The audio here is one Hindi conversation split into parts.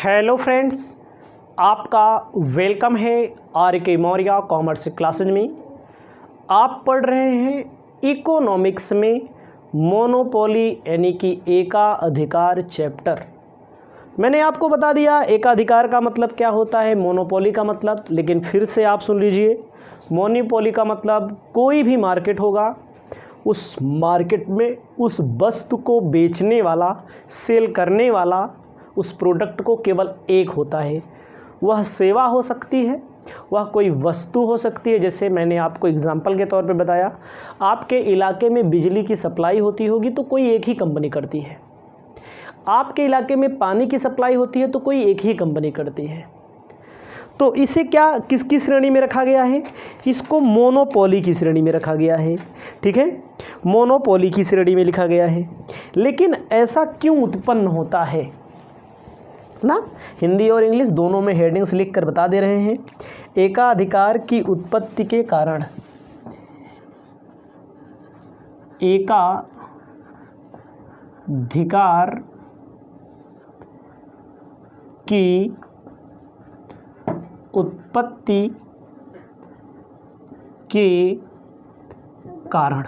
हेलो फ्रेंड्स, आपका वेलकम है आर के मौर्य कॉमर्स क्लासेज में। आप पढ़ रहे हैं इकोनॉमिक्स में मोनोपोली यानी कि एकाधिकार चैप्टर। मैंने आपको बता दिया एकाधिकार का मतलब क्या होता है, मोनोपोली का मतलब, लेकिन फिर से आप सुन लीजिए। मोनोपोली का मतलब कोई भी मार्केट होगा, उस मार्केट में उस वस्तु को बेचने वाला, सेल करने वाला, उस प्रोडक्ट को केवल एक होता है। वह सेवा हो सकती है, वह कोई वस्तु हो सकती है। जैसे मैंने आपको एग्जांपल के तौर पे बताया, आपके इलाके में बिजली की सप्लाई होती होगी तो कोई एक ही कंपनी करती है। आपके इलाके में पानी की सप्लाई होती है तो कोई एक ही कंपनी करती है। तो इसे क्या किसकी श्रेणी में रखा गया है? इसको मोनोपोली की श्रेणी में रखा गया है। ठीक है, मोनोपोली की श्रेणी में लिखा गया है। लेकिन ऐसा क्यों उत्पन्न होता है ना? हिंदी और इंग्लिश दोनों में हेडिंग्स लिख कर बता दे रहे हैं। एकाधिकार की उत्पत्ति के कारण, एकाधिकार की उत्पत्ति के कारण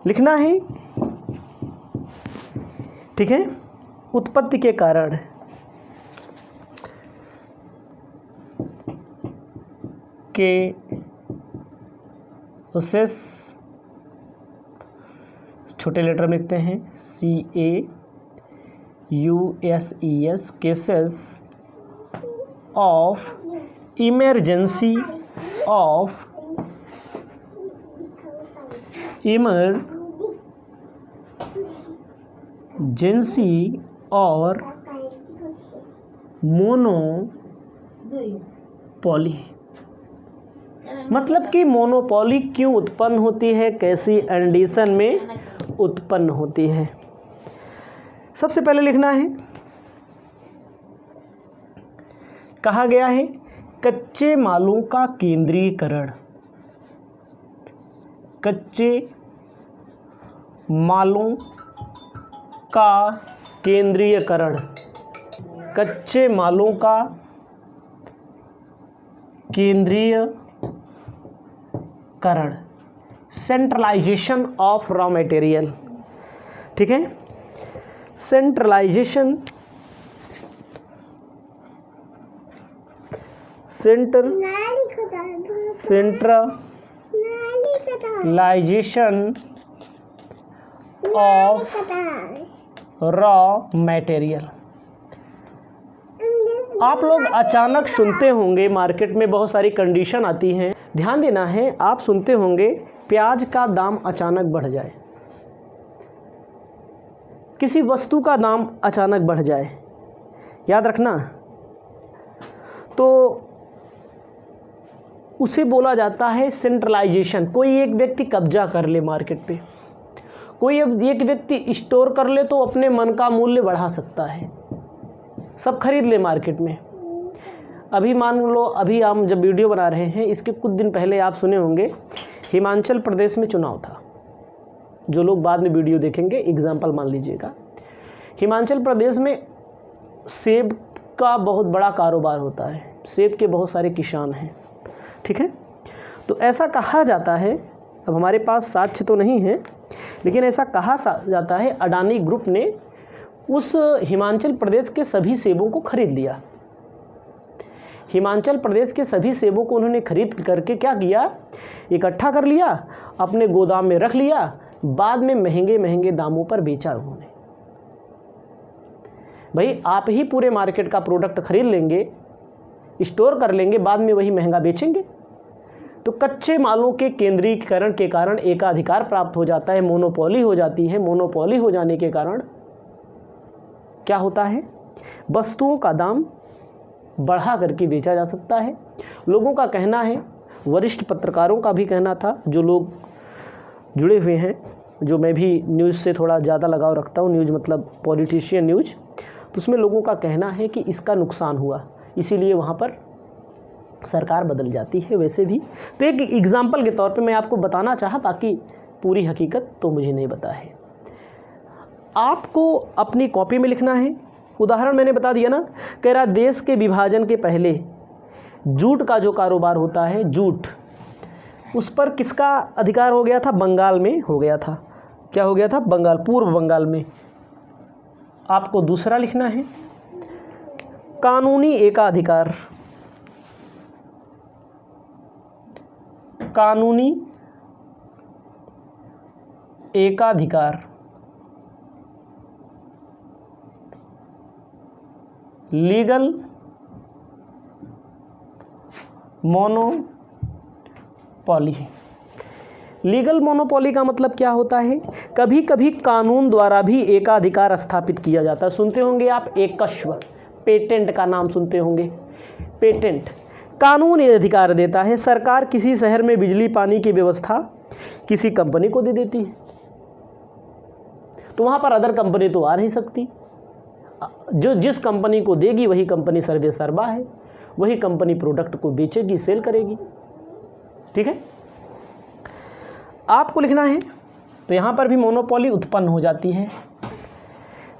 लिखना है। ठीक है, उत्पत्ति के कारण के प्रोसेस, छोटे लेटर में लिखते हैं CAUSES, केसेस ऑफ इमरजेंसी और मोनोपोली। मतलब कि मोनोपोली क्यों उत्पन्न होती है, कैसी कंडीशन में उत्पन्न होती है। सबसे पहले लिखना है, कहा गया है कच्चे मालों का केंद्रीकरण। कच्चे मालों का केंद्रीयकरण, कच्चे मालों का केंद्रीयकरण, सेंट्रलाइजेशन ऑफ रॉ मटेरियल। ठीक है, सेंट्रलाइजेशन ऑफ रॉ मटेरियल। आप लोग अचानक सुनते होंगे, मार्केट में बहुत सारी कंडीशन आती हैं, ध्यान देना है। आप सुनते होंगे प्याज का दाम अचानक बढ़ जाए, किसी वस्तु का दाम अचानक बढ़ जाए, याद रखना, तो उसे बोला जाता है सेंट्रलाइजेशन। कोई एक व्यक्ति कब्जा कर ले मार्केट पे, कोई एक व्यक्ति स्टोर कर ले तो अपने मन का मूल्य बढ़ा सकता है, सब खरीद ले मार्केट में। अभी मान लो, अभी हम जब वीडियो बना रहे हैं, इसके कुछ दिन पहले आप सुने होंगे हिमाचल प्रदेश में चुनाव था। जो लोग बाद में वीडियो देखेंगे, एग्जाम्पल मान लीजिएगा, हिमाचल प्रदेश में सेब का बहुत बड़ा कारोबार होता है, सेब के बहुत सारे किसान हैं। ठीक है, तो ऐसा कहा जाता है, अब हमारे पास साक्ष्य तो नहीं है, लेकिन ऐसा कहा जाता है अडानी ग्रुप ने उस हिमाचल प्रदेश के सभी सेबों को खरीद लिया। हिमाचल प्रदेश के सभी सेबों को उन्होंने खरीद करके क्या किया, इकट्ठा कर लिया, अपने गोदाम में रख लिया, बाद में महंगे महंगे दामों पर बेचा उन्होंने। भाई, आप ही पूरे मार्केट का प्रोडक्ट खरीद लेंगे, स्टोर कर लेंगे, बाद में वही महंगा बेचेंगे। तो कच्चे मालों के केंद्रीकरण के कारण एकाधिकार प्राप्त हो जाता है, मोनोपोली हो जाती है। मोनोपोली हो जाने के कारण क्या होता है, वस्तुओं का दाम बढ़ा करके बेचा जा सकता है। लोगों का कहना है, वरिष्ठ पत्रकारों का भी कहना था, जो लोग जुड़े हुए हैं, जो मैं भी न्यूज़ से थोड़ा ज़्यादा लगाव रखता हूँ, न्यूज़ मतलब पॉलिटिशियन न्यूज़, तो उसमें लोगों का कहना है कि इसका नुकसान हुआ, इसीलिए वहाँ पर सरकार बदल जाती है। वैसे भी तो एक एग्जाम्पल के तौर पे मैं आपको बताना चाहा, बाकी पूरी हकीकत तो मुझे नहीं पता है। आपको अपनी कॉपी में लिखना है उदाहरण मैंने बता दिया ना, कह रहा देश के विभाजन के पहले जूट का जो कारोबार होता है, जूट, उस पर किसका अधिकार हो गया था? बंगाल में हो गया था। क्या हो गया था? बंगाल, पूर्व बंगाल में। आपको दूसरा लिखना है कानूनी एकाधिकार। कानूनी एकाधिकार, लीगल मोनोपॉली। लीगल मोनोपॉली का मतलब क्या होता है? कभी कभी कानून द्वारा भी एकाधिकार स्थापित किया जाता है। सुनते होंगे आप एकश्व, पेटेंट का नाम सुनते होंगे। पेटेंट कानून ये अधिकार देता है, सरकार किसी शहर में बिजली पानी की व्यवस्था किसी कंपनी को दे देती है, तो वहाँ पर अदर कंपनी तो आ नहीं सकती। जो जिस कंपनी को देगी वही कंपनी सर्वे सर्वा है, वही कंपनी प्रोडक्ट को बेचेगी, सेल करेगी। ठीक है, आपको लिखना है। तो यहाँ पर भी मोनोपॉली उत्पन्न हो जाती है।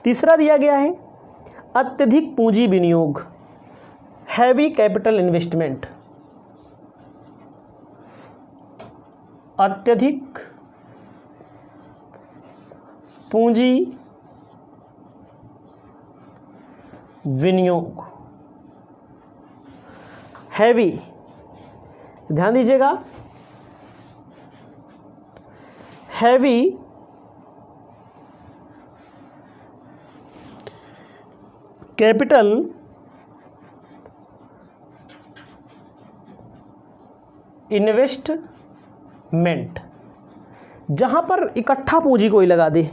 तीसरा दिया गया है अत्यधिक पूंजी विनियोग, हैवी कैपिटल इन्वेस्टमेंट। अत्यधिक पूंजी विनियोग, हैवी, ध्यान दीजिएगा, हैवी कैपिटल इन्वेस्टमेंट, जहां पर इकट्ठा पूंजी कोई लगा दे।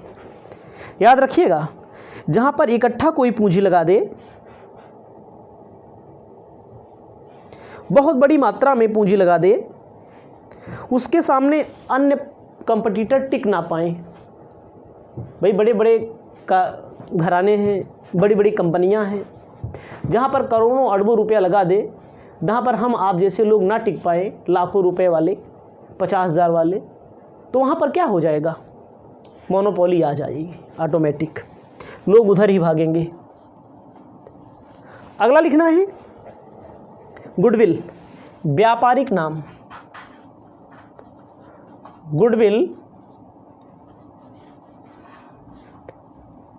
याद रखिएगा, जहां पर इकट्ठा कोई पूंजी लगा दे, बहुत बड़ी मात्रा में पूंजी लगा दे, उसके सामने अन्य कंपटीटर टिक ना पाए। भाई बड़े बड़े का घराने हैं, बड़ी बड़ी कंपनियां हैं, जहां पर करोड़ों अरबों रुपया लगा दे, जहां पर हम आप जैसे लोग ना टिक पाए, लाखों रुपए वाले, 50,000 वाले, तो वहां पर क्या हो जाएगा? मोनोपोली आ जाएगी ऑटोमेटिक, लोग उधर ही भागेंगे। अगला लिखना है गुडविल, व्यापारिक नाम। गुडविल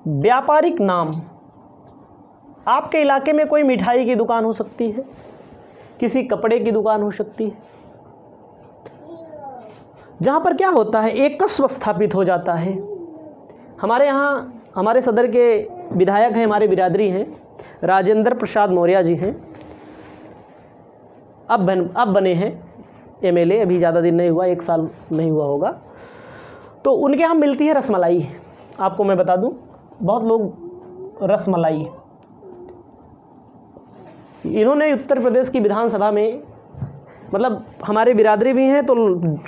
व्यापारिक नाम। आपके इलाके में कोई मिठाई की दुकान हो सकती है, किसी कपड़े की दुकान हो सकती है, जहां पर क्या होता है? एकस्व स्थापित हो जाता है। हमारे यहाँ हमारे सदर के विधायक हैं, हमारे बिरादरी हैं, राजेंद्र प्रसाद मौर्य जी हैं, अब बने हैं एमएलए, अभी ज़्यादा दिन नहीं हुआ, 1 साल नहीं हुआ होगा। तो उनके यहाँ मिलती है रसमलाई। आपको मैं बता दूं, बहुत लोग रसमलाई, इन्होंने उत्तर प्रदेश की विधानसभा में, मतलब हमारे बिरादरी भी हैं तो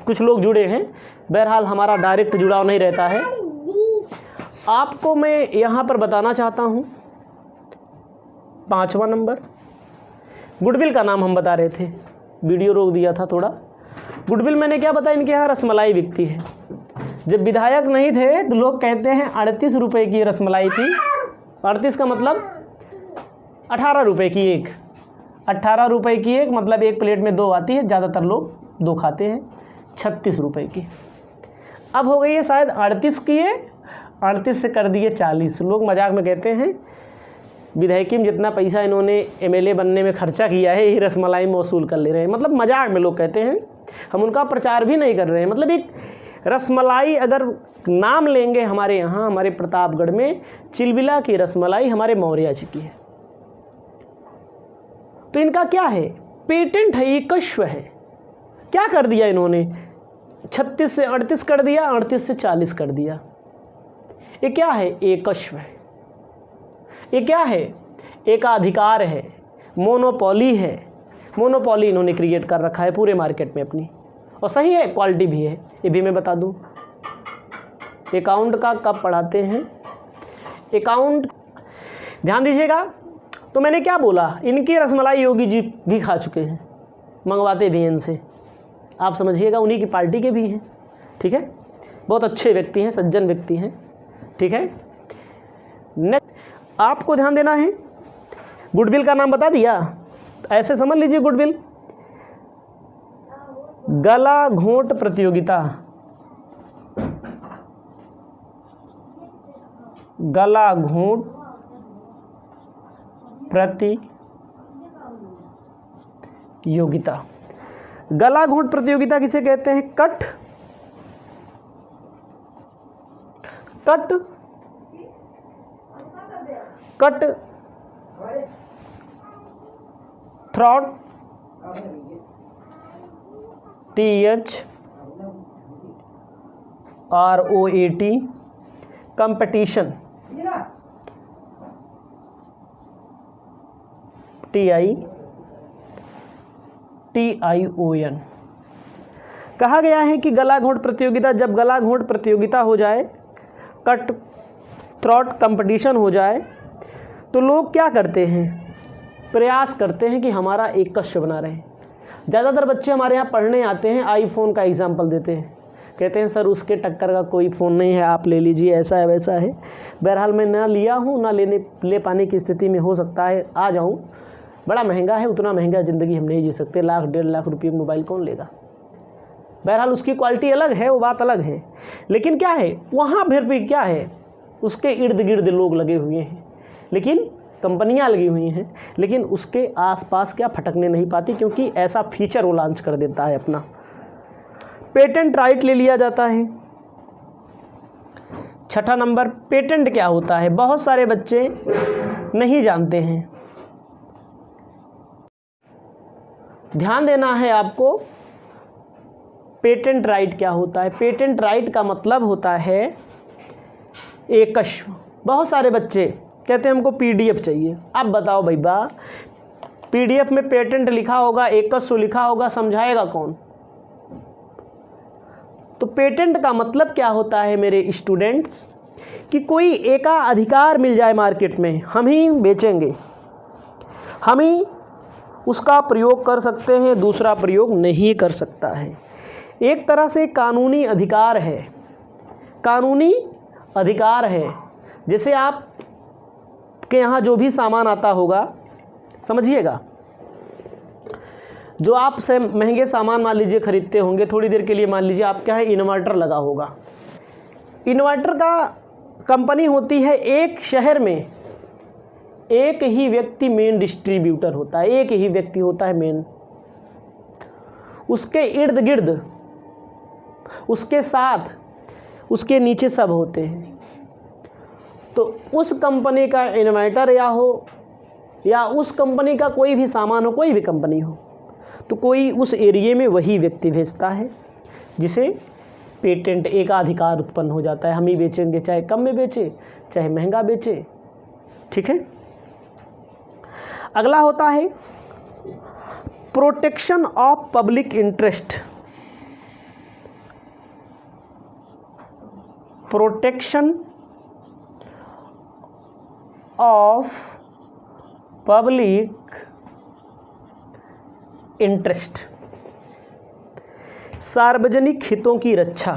कुछ लोग जुड़े हैं, बहरहाल हमारा डायरेक्ट जुड़ाव नहीं रहता है। आपको मैं यहाँ पर बताना चाहता हूँ 5वां नंबर, गुडविल का नाम हम बता रहे थे, वीडियो रोक दिया था थोड़ा। गुडविल मैंने क्या बताया, इनके यहाँ रसमलाई बिकती है। जब विधायक नहीं थे तो लोग कहते हैं 38 रुपये की रसमलाई थी। 38 का मतलब 18 रुपये की एक, 18 रुपये की एक, मतलब एक प्लेट में 2 आती है, ज़्यादातर लोग 2 खाते हैं। 36 रुपये की अब हो गई है शायद 38 की है, 38 से कर दिए 40। लोग मजाक में कहते हैं विधायकी में जितना पैसा इन्होंने एमएलए बनने में खर्चा किया है, यही रसमलाई में वसूल कर ले रहे हैं। मतलब मजाक में लोग कहते हैं, हम उनका प्रचार भी नहीं कर रहे हैं। मतलब एक रसमलाई अगर नाम लेंगे हमारे यहाँ, हमारे प्रतापगढ़ में चिलबिला की रसमलाई हमारे मौर्य जी की है। तो इनका क्या है? पेटेंट है, एकश्व है। क्या कर दिया इन्होंने? 36 से 38 कर दिया, 38 से 40 कर दिया। ये क्या है? एकश्व है। ये क्या है? एकाधिकार है, मोनोपॉली है। मोनोपॉली इन्होंने क्रिएट कर रखा है पूरे मार्केट में अपनी, और सही है, क्वालिटी भी है। ये भी मैं बता दूं, अकाउंट का कब पढ़ाते हैं? अकाउंट ध्यान दीजिएगा। तो मैंने क्या बोला, इनकी रसमलाई योगी जी भी खा चुके हैं, मंगवाते भी हैं इनसे, आप समझिएगा, उन्हीं की पार्टी के भी हैं। ठीक है, बहुत अच्छे व्यक्ति हैं, सज्जन व्यक्ति हैं। ठीक है, नेक्स्ट आपको ध्यान देना है, गुडविल का नाम बता दिया, ऐसे समझ लीजिए गुडविल। गला घोंट प्रतियोगिता, गला घोंट प्रतियोगिता। गला घोंट प्रतियोगिता किसे कहते हैं? Cut throat THROAT competition TION। कहा गया है कि गला घोंट प्रतियोगिता, जब गला घोंट प्रतियोगिता हो जाए, कट थ्रॉट कंपटीशन हो जाए, तो लोग क्या करते हैं? प्रयास करते हैं कि हमारा एक कश बना रहे। ज़्यादातर बच्चे हमारे यहाँ पढ़ने आते हैं, आईफोन का एग्जाम्पल देते हैं, कहते हैं सर उसके टक्कर का कोई फ़ोन नहीं है, आप ले लीजिए, ऐसा है वैसा है। बहरहाल मैं ना लिया हूँ, ना ले पाने की स्थिति में हो सकता है आ जाऊँ, बड़ा महंगा है, उतना महंगा ज़िंदगी हम नहीं जी सकते, 1,00,000-1,50,000 रुपये मोबाइल कौन लेगा। बहरहाल उसकी क्वालिटी अलग है, वो बात अलग है, लेकिन क्या है वहाँ फिर भी क्या है, उसके इर्द गिर्द लोग लगे हुए हैं, लेकिन कंपनियां लगी हुई हैं, लेकिन उसके आसपास क्या फटकने नहीं पाती, क्योंकि ऐसा फीचर वो लॉन्च कर देता है अपना। पेटेंट राइट ले लिया जाता है। छठा नंबर, पेटेंट क्या होता है? बहुत सारे बच्चे नहीं जानते हैं, ध्यान देना है आपको। पेटेंट राइट क्या होता है? पेटेंट राइट का मतलब होता है एकश। बहुत सारे बच्चे कहते हैं हमको PDF चाहिए। अब बताओ भैया, PDF में पेटेंट लिखा होगा, एकश लिखा होगा, समझाएगा कौन? तो पेटेंट का मतलब क्या होता है मेरे स्टूडेंट्स, कि कोई एकाधिकार मिल जाए मार्केट में, हम ही बेचेंगे, हम ही उसका प्रयोग कर सकते हैं, दूसरा प्रयोग नहीं कर सकता है। एक तरह से कानूनी अधिकार है, कानूनी अधिकार है। जैसे आप के यहाँ जो भी सामान आता होगा, समझिएगा, जो आप से महंगे सामान मान लीजिए खरीदते होंगे, थोड़ी देर के लिए मान लीजिए आपके यहाँ इन्वर्टर लगा होगा। इन्वर्टर का कंपनी होती है, एक शहर में एक ही व्यक्ति मेन डिस्ट्रीब्यूटर होता है, एक ही व्यक्ति होता है मेन, उसके इर्द गिर्द, उसके साथ, उसके नीचे सब होते हैं। तो उस कंपनी का इन्वर्टर या उस कंपनी का कोई भी सामान हो, कोई भी कंपनी हो, तो कोई उस एरिए में वही व्यक्ति भेजता है, जिसे पेटेंट एकाधिकार उत्पन्न हो जाता है। हम ही बेचेंगे, चाहे कम में बेचे, चाहे महंगा बेचे, ठीक है। अगला होता है protection of public interest. Protection of public interest, सार्वजनिक हितों की रक्षा।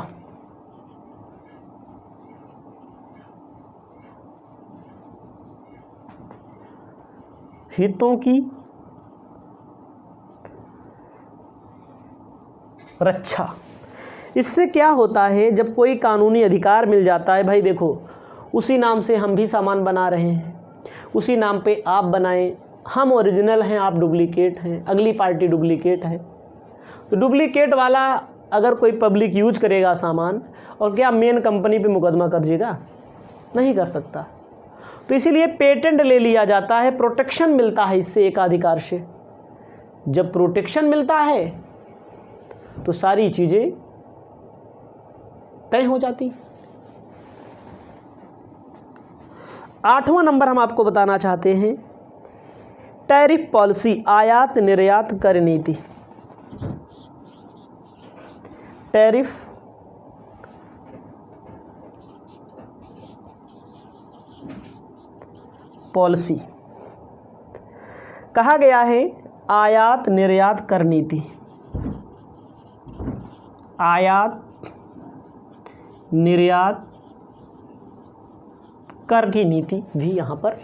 हितों की रक्षा। इससे क्या होता है, जब कोई कानूनी अधिकार मिल जाता है, भाई देखो उसी नाम से हम भी सामान बना रहे हैं, उसी नाम पे आप बनाएं, हम ओरिजिनल हैं, आप डुप्लीकेट हैं, अगली पार्टी डुप्लीकेट है, तो डुप्लीकेट वाला अगर कोई पब्लिक यूज करेगा सामान, और क्या मेन कंपनी पे मुकदमा कर देगा? नहीं कर सकता। तो इसीलिए पेटेंट ले लिया जाता है, प्रोटेक्शन मिलता है इससे एकाधिकार से। जब प्रोटेक्शन मिलता है तो सारी चीज़ें तय हो जाती। 8वां नंबर हम आपको बताना चाहते हैं, टैरिफ पॉलिसी, आयात निर्यात कर नीति। टैरिफ पॉलिसी, कहा गया है आयात निर्यात कर नीति। आयात निर्यात कर की नीति भी यहाँ पर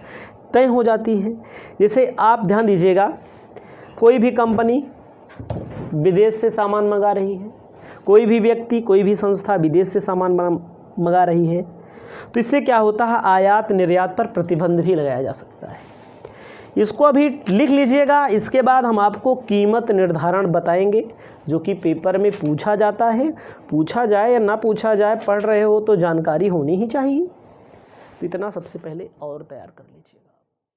तय हो जाती है। जैसे आप ध्यान दीजिएगा, कोई भी कंपनी विदेश से सामान मंगा रही है, कोई भी व्यक्ति, कोई भी संस्था विदेश से सामान मंगा रही है, तो इससे क्या होता है, आयात निर्यात पर प्रतिबंध भी लगाया जा सकता है। इसको अभी लिख लीजिएगा। इसके बाद हम आपको कीमत निर्धारण बताएंगे, जो कि पेपर में पूछा जाता है। पूछा जाए या ना पूछा जाए, पढ़ रहे हो तो जानकारी होनी ही चाहिए। तो इतना सबसे पहले और तैयार कर लीजिएगा।